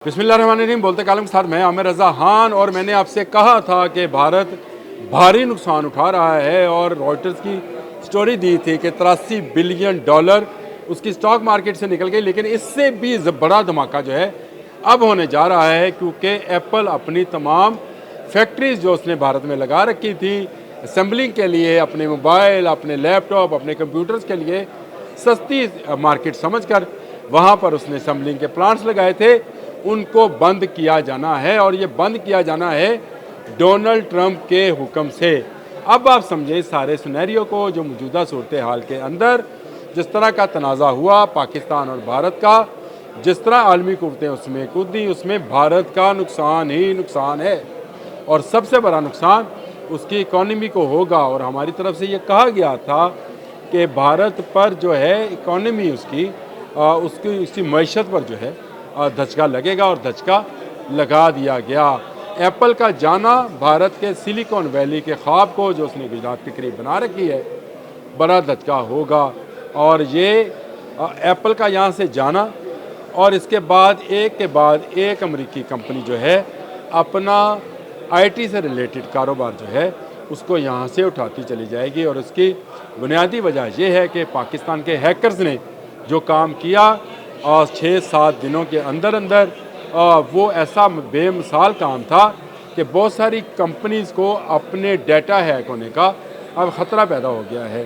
बिस्मिल्लाहिर्रहमानिर्रहीम। बोलते कालम के साथ मैं आमिर रज़ा खान। और मैंने आपसे कहा था कि भारत भारी नुकसान उठा रहा है और रॉयटर्स की स्टोरी दी थी कि 83 बिलियन डॉलर उसकी स्टॉक मार्केट से निकल गई। लेकिन इससे भी बड़ा धमाका जो है अब होने जा रहा है, क्योंकि एप्पल अपनी तमाम फैक्ट्रीज जो उसने भारत में लगा रखी थी असेंबलिंग के लिए, अपने मोबाइल, अपने लैपटॉप, अपने कंप्यूटर्स के लिए सस्ती मार्केट समझकर वहाँ पर उसने असेंबलिंग के प्लांट्स लगाए थे, उनको बंद किया जाना है। और ये बंद किया जाना है डोनाल्ड ट्रंप के हुक्म से। अब आप समझें सारे सिनेरियो को, जो मौजूदा सूरत हाल के अंदर जिस तरह का तनाज़ा हुआ पाकिस्तान और भारत का, जिस तरह आलमी कुव्वतें उसमें कूदी, उसमें भारत का नुकसान ही नुकसान है और सबसे बड़ा नुकसान उसकी इकॉनमी को होगा। और हमारी तरफ से ये कहा गया था कि भारत पर जो है इकॉनमी उसकी मईशत पर जो है धचका लगेगा, और धचका लगा दिया गया। एप्पल का जाना भारत के सिलिकॉन वैली के ख्वाब को, जो उसने गुजरात के करीब बना रखी है, बड़ा धचका होगा। और ये एप्पल का यहाँ से जाना और इसके बाद एक अमेरिकी कंपनी जो है अपना आईटी से रिलेटेड कारोबार जो है उसको यहाँ से उठाती चली जाएगी। और उसकी बुनियादी वजह यह है कि पाकिस्तान के हैकर्स ने जो काम किया और 6-7 दिनों के अंदर अंदर वो ऐसा बेमिसाल काम था कि बहुत सारी कंपनीज़ को अपने डाटा हैक होने का अब ख़तरा पैदा हो गया है।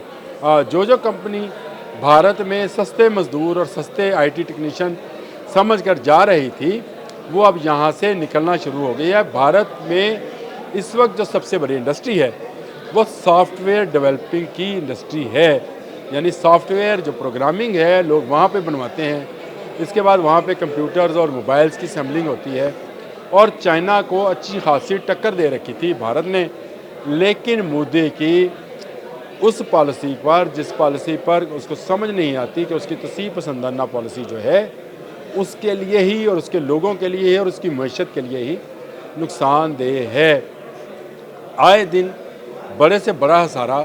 जो कंपनी भारत में सस्ते मज़दूर और सस्ते आईटी टेक्नीशियन समझकर जा रही थी, वो अब यहाँ से निकलना शुरू हो गई है। भारत में इस वक्त जो सबसे बड़ी इंडस्ट्री है वो सॉफ्टवेयर डेवलपिंग की इंडस्ट्री है, यानी सॉफ्टवेयर जो प्रोग्रामिंग है लोग वहाँ पे बनवाते हैं। इसके बाद वहाँ पे कंप्यूटर्स और मोबाइल्स की असेंबलिंग होती है। और चाइना को अच्छी खासी टक्कर दे रखी थी भारत ने, लेकिन मोदी की उस पॉलिसी पर, जिस पॉलिसी पर उसको समझ नहीं आती कि उसकी तसी पसंदाना पॉलिसी जो है उसके लिए ही और उसके लोगों के लिए ही और उसकी मईशत के लिए ही नुकसानदेह है। आए दिन बड़े से बड़ा खसारा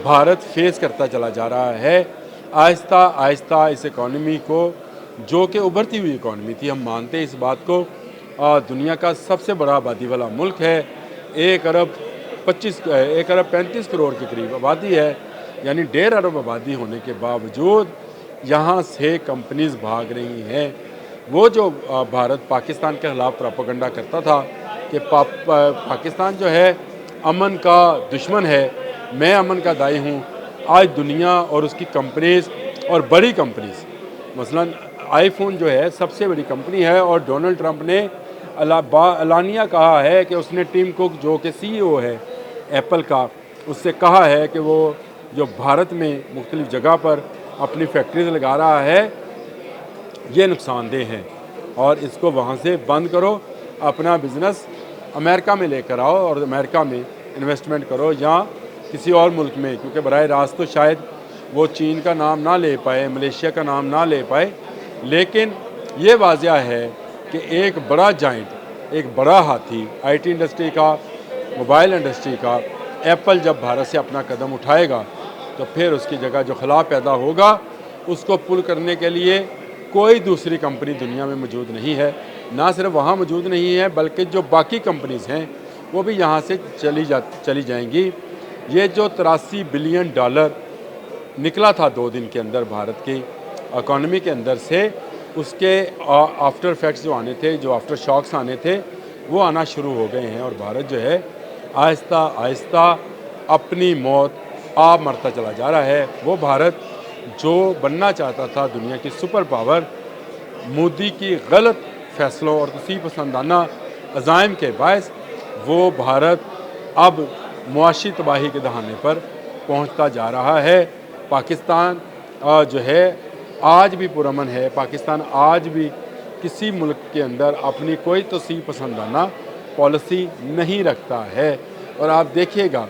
भारत फेस करता चला जा रहा है। आहिस्ता आहिस्ता इस इकॉनमी को, जो कि उभरती हुई इकॉनमी थी, हम मानते हैं इस बात को, दुनिया का सबसे बड़ा आबादी वाला मुल्क है, 1 अरब 35 करोड़ के करीब आबादी है, यानी 1.5 अरब आबादी होने के बावजूद यहाँ से कंपनीज भाग रही हैं। वो जो भारत पाकिस्तान के ख़िलाफ़ प्रोपेगेंडा करता था कि पाकिस्तान जो है अमन का दुश्मन है, मैं अमन का दाई हूँ, आज दुनिया और उसकी कंपनीज और बड़ी कंपनीज, मसलन आईफोन जो है सबसे बड़ी कंपनी है, और डोनाल्ड ट्रंप ने अलानिया कहा है कि उसने टिम कुक जो कि सीईओ है एप्पल का, उससे कहा है कि वो जो भारत में मुख्तलिफ़ जगह पर अपनी फैक्ट्रीज लगा रहा है ये नुकसानदेह है और इसको वहाँ से बंद करो, अपना बिज़नेस अमेरिका में लेकर आओ और अमेरिका में इन्वेस्टमेंट करो या किसी और मुल्क में, क्योंकि बराह रास्त तो शायद वो चीन का नाम ना ले पाए, मलेशिया का नाम ना ले पाए। लेकिन ये वाज़ह है कि एक बड़ा जाइंट, एक बड़ा हाथी आईटी इंडस्ट्री का, मोबाइल इंडस्ट्री का, एप्पल जब भारत से अपना कदम उठाएगा तो फिर उसकी जगह जो खिलाफ पैदा होगा उसको पुल करने के लिए कोई दूसरी कंपनी दुनिया में मौजूद नहीं है। ना सिर्फ वहाँ मौजूद नहीं है बल्कि जो बाकी कंपनीज़ हैं वो भी यहाँ से चली जाएंगी। ये जो 83 बिलियन डॉलर निकला था 2 दिन के अंदर भारत की इकॉनमी के अंदर से, उसके आफ्टर इफेक्ट्स जो आने थे, जो आफ्टर शॉक्स आने थे, वो आना शुरू हो गए हैं। और भारत जो है आहिस्ता आहिस्ता अपनी मौत आप मरता चला जा रहा है। वो भारत जो बनना चाहता था दुनिया की सुपर पावर, मोदी की गलत फैसलों और तसी पसंदाना अज़ाइम के बायस वो भारत अब मुआशी तबाही के दहाने पर पहुंचता जा रहा है। पाकिस्तान जो है आज भी पुरअमन है। पाकिस्तान आज भी किसी मुल्क के अंदर अपनी कोई तसी पसंदाना पॉलिसी नहीं रखता है। और आप देखिएगा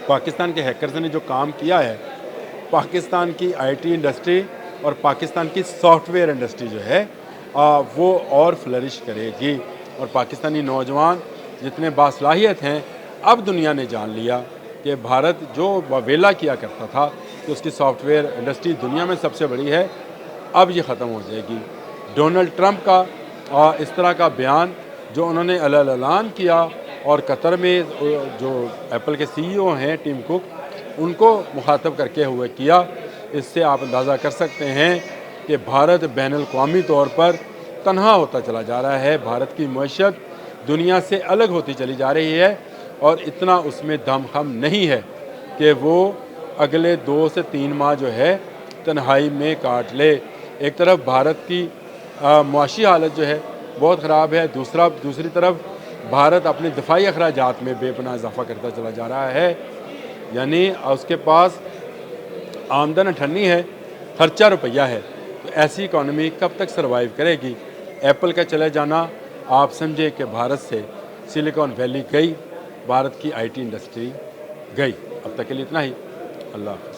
पाकिस्तान के हैकर्स ने जो काम किया है, पाकिस्तान की आईटी इंडस्ट्री और पाकिस्तान की सॉफ्टवेयर इंडस्ट्री जो है वो और फ्लरिश करेगी। और पाकिस्तानी नौजवान जितने बासलाहियत हैं, अब दुनिया ने जान लिया कि भारत जो वेला किया करता था कि उसकी सॉफ्टवेयर इंडस्ट्री दुनिया में सबसे बड़ी है, अब ये ख़त्म हो जाएगी। डोनाल्ड ट्रंप का اس طرح کا بیان جو انہوں نے اعلان کیا اور قطر میں جو ایپل کے سی ای او ہیں ٹیم کوک ان کو مخاطب کر کے ہوئے کیا، اس سے آپ اندازہ کر سکتے ہیں کہ بھارت بین الاقوامی طور پر تنہا ہوتا چلا جا رہا ہے، بھارت کی معیشت دنیا سے الگ ہوتی چلی جا رہی ہے اور اتنا اس میں دم خم نہیں ہے کہ وہ اگلے 2 سے 3 ماہ جو ہے تنہائی میں کاٹ لے۔ ایک طرف بھارت کی معاشی حالت جو ہے بہت خراب ہے، دوسری طرف بھارت اپنے دفاعی اخراجات میں بے پناہ اضافہ کرتا چلا جا رہا ہے، یعنی اس کے پاس آمدن اٹھنی ہے، خرچہ روپیہ ہے، تو ایسی اکانومی کب تک سروائیو کرے گی؟ ایپل کا چلے جانا آپ سمجھے کہ بھارت سے سلیکان ویلی گئی، بھارت کی آئی ٹی انڈسٹری گئی۔ اب تک کے لیے اتنا ہی، اللہ حافظ۔